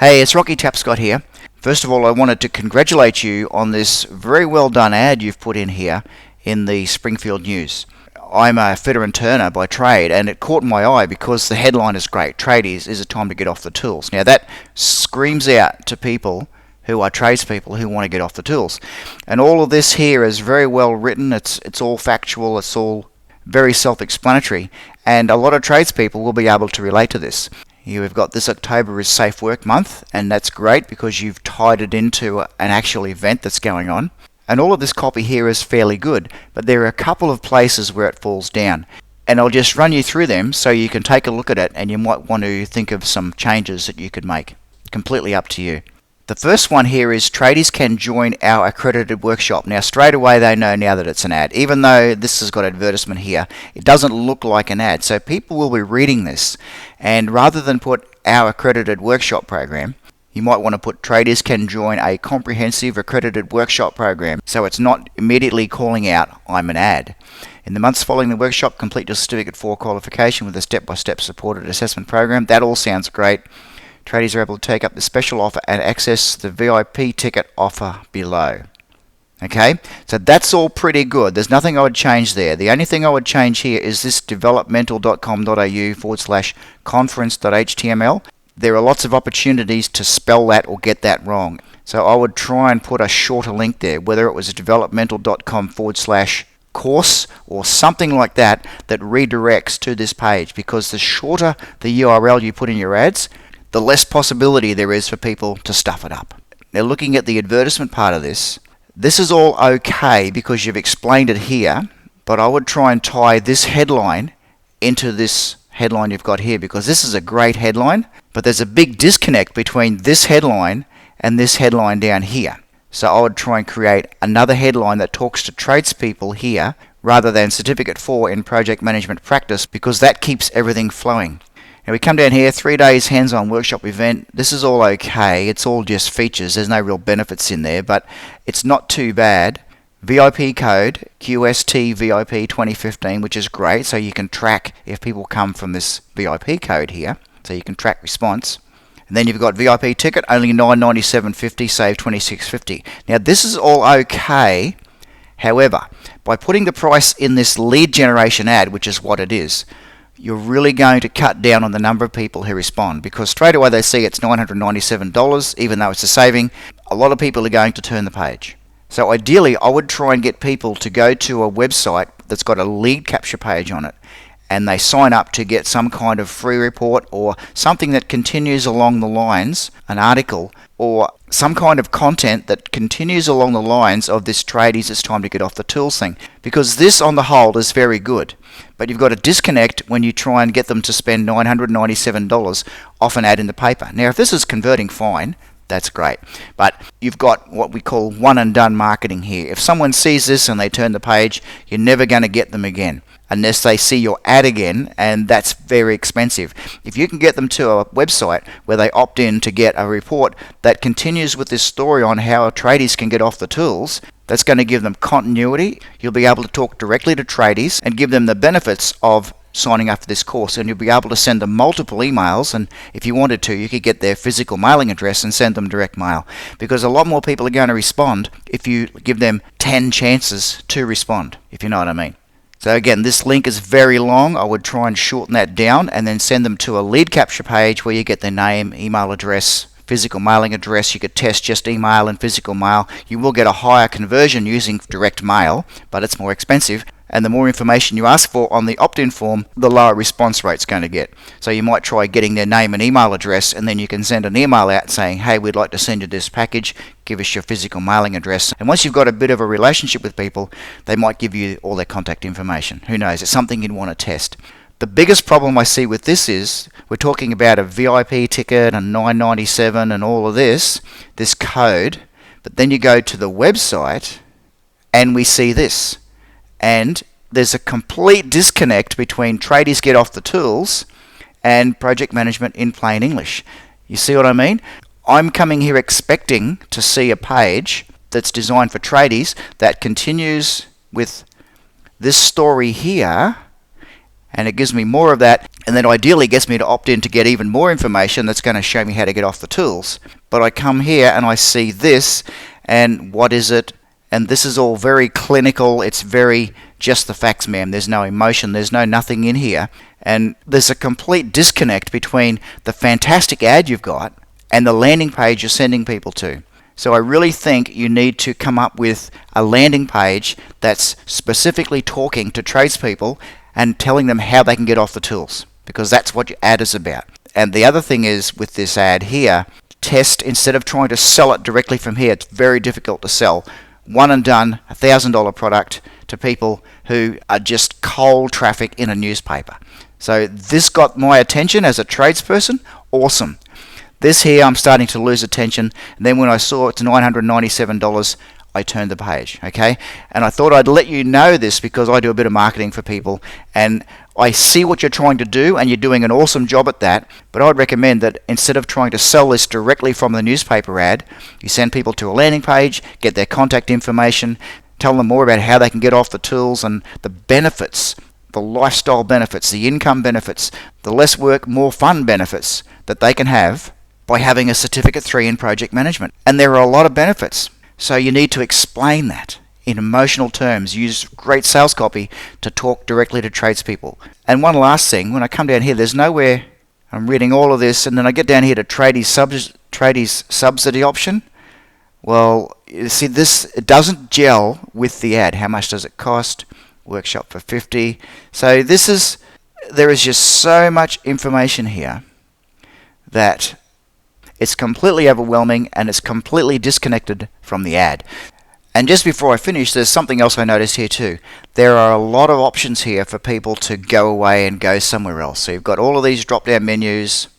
Hey, it's Rocky Tapscott here. First of all, I wanted to congratulate you on this very well done ad you've put in here in the Springfield News. I'm a fitter and turner by trade, and it caught my eye because the headline is great. Tradies, is it time to get off the tools? Now that screams out to people who are tradespeople who want to get off the tools. And all of this here is very well written. It's all factual. It's all very self-explanatory, and a lot of tradespeople will be able to relate to this. You've got this October is Safe Work Month, and that's great because you've tied it into an actual event that's going on. And all of this copy here is fairly good, but there are a couple of places where it falls down. And I'll just run you through them so you can take a look at it, and you might want to think of some changes that you could make. Completely up to you. The first one here is tradies can join our accredited workshop. Now straight away they know now that it's an ad. Even though this has got advertisement here, it doesn't look like an ad. So people will be reading this, and rather than put our accredited workshop program, you might want to put tradies can join a comprehensive accredited workshop program, so it's not immediately calling out I'm an ad. In the months following the workshop, complete your Certificate 4 qualification with a step-by-step supported assessment program. That all sounds great. Tradies are able to take up the special offer and access the VIP ticket offer below. Okay, so that's all pretty good. There's nothing I would change there. The only thing I would change here is this developmental.com.au/conference.html. There are lots of opportunities to spell that or get that wrong. So I would try and put a shorter link there, whether it was developmental.com/course or something like that that redirects to this page, because the shorter the URL you put in your ads, the less possibility there is for people to stuff it up. Now looking at the advertisement part of this is all okay because you've explained it here, but I would try and tie this headline into this headline you've got here, because this is a great headline, but there's a big disconnect between this headline and this headline down here. So I would try and create another headline that talks to tradespeople here rather than Certificate 4 in Project Management Practice, because that keeps everything flowing. Now we come down here, 3 days hands-on workshop event. This is all okay. It's all just features. There's no real benefits in there, but it's not too bad. VIP code, QST VIP 2015, which is great. So you can track if people come from this VIP code here. So you can track response. And then you've got VIP ticket, only $997.50, save $26.50. Now this is all okay. However, by putting the price in this lead generation ad, which is what it is, you're really going to cut down on the number of people who respond, because straight away they see it's $997, even though it's a saving. A lot of people are going to turn the page. So ideally, I would try and get people to go to a website that's got a lead capture page on it, and they sign up to get some kind of free report or something that continues along the lines, an article, or some kind of content that continues along the lines of this tradies, it's time to get off the tools thing. Because this on the whole is very good, but you've got a disconnect when you try and get them to spend $997 off an ad in the paper. Now if this is converting fine, that's great, but you've got what we call one and done marketing here. If someone sees this and they turn the page, you're never going to get them again unless they see your ad again, and that's very expensive. If you can get them to a website where they opt in to get a report that continues with this story on how tradies can get off the tools, that's going to give them continuity. You'll be able to talk directly to tradies and give them the benefits of signing up for this course, and you'll be able to send them multiple emails, and if you wanted to, you could get their physical mailing address and send them direct mail, because a lot more people are going to respond if you give them 10 chances to respond, if you know what I mean. So again, this link is very long. I would try and shorten that down and then send them to a lead capture page where you get their name, email address, physical mailing address. You could test just email and physical mail. You will get a higher conversion using direct mail, but it's more expensive. And the more information you ask for on the opt-in form, the lower response rate's going to get. So you might try getting their name and email address, and then you can send an email out saying, hey, we'd like to send you this package, give us your physical mailing address. And once you've got a bit of a relationship with people, they might give you all their contact information. Who knows? It's something you'd want to test. The biggest problem I see with this is we're talking about a VIP ticket and $997 and all of this code, but then you go to the website and we see this. And there's a complete disconnect between tradies get off the tools and project management in plain English. You see what I mean? I'm coming here expecting to see a page that's designed for tradies that continues with this story here, and it gives me more of that and then ideally gets me to opt in to get even more information that's going to show me how to get off the tools. But I come here and I see this, and what is it? And this is all very clinical. It's very just the facts, ma'am. There's no emotion. There's no nothing in here. And there's a complete disconnect between the fantastic ad you've got and the landing page you're sending people to. So I really think you need to come up with a landing page that's specifically talking to tradespeople and telling them how they can get off the tools, because that's what your ad is about. And the other thing is, with this ad here, test, instead of trying to sell it directly from here, it's very difficult to sell one and done $1,000 product to people who are just cold traffic in a newspaper. So this got my attention as a tradesperson. Awesome. This here, I'm starting to lose attention, and then when I saw it's $997, I turned the page, okay? And I thought I'd let you know this because I do a bit of marketing for people, and I see what you're trying to do, and you're doing an awesome job at that, but I'd recommend that instead of trying to sell this directly from the newspaper ad, you send people to a landing page, get their contact information, tell them more about how they can get off the tools and the benefits, the lifestyle benefits, the income benefits, the less work, more fun benefits that they can have by having a Certificate 3 in project management. And there are a lot of benefits. So you need to explain that in emotional terms. Use great sales copy to talk directly to tradespeople. And one last thing, when I come down here, there's nowhere, I'm reading all of this, and then I get down here to Tradies subsidy option. Well, you see, this, it doesn't gel with the ad. How much does it cost? Workshop for 50. So there is just so much information here that it's completely overwhelming, and it's completely disconnected from the ad. And just before I finish, there's something else I noticed here too. There are a lot of options here for people to go away and go somewhere else. So you've got all of these drop-down menus,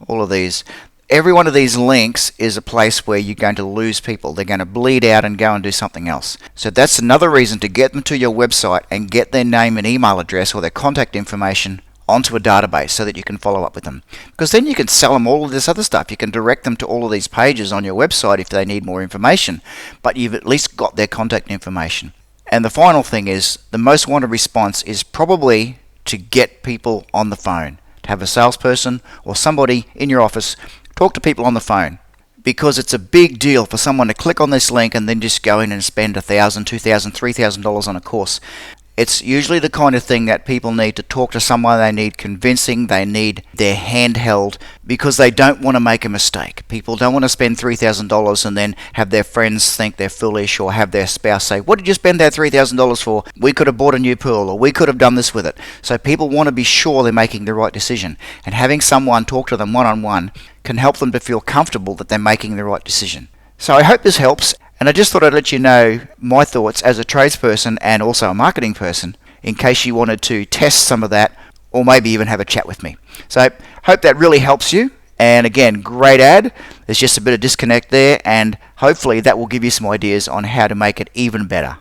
all of these. Every one of these links is a place where you're going to lose people. They're going to bleed out and go and do something else. So that's another reason to get them to your website and get their name and email address or their contact information onto a database so that you can follow up with them. Because then you can sell them all of this other stuff. You can direct them to all of these pages on your website if they need more information, but you've at least got their contact information. And the final thing is, the most wanted response is probably to get people on the phone, to have a salesperson or somebody in your office talk to people on the phone. Because it's a big deal for someone to click on this link and then just go in and spend $1,000, $2,000, $3,000 on a course. It's usually the kind of thing that people need to talk to someone, they need convincing, they need their hand held, because they don't want to make a mistake. People don't want to spend $3,000 and then have their friends think they're foolish, or have their spouse say, what did you spend that $3,000 for? We could have bought a new pool, or we could have done this with it. So people want to be sure they're making the right decision, and having someone talk to them one-on-one can help them to feel comfortable that they're making the right decision. So I hope this helps. And I just thought I'd let you know my thoughts as a tradesperson and also a marketing person, in case you wanted to test some of that, or maybe even have a chat with me. So hope that really helps you. And again, great ad. There's just a bit of disconnect there, and hopefully that will give you some ideas on how to make it even better.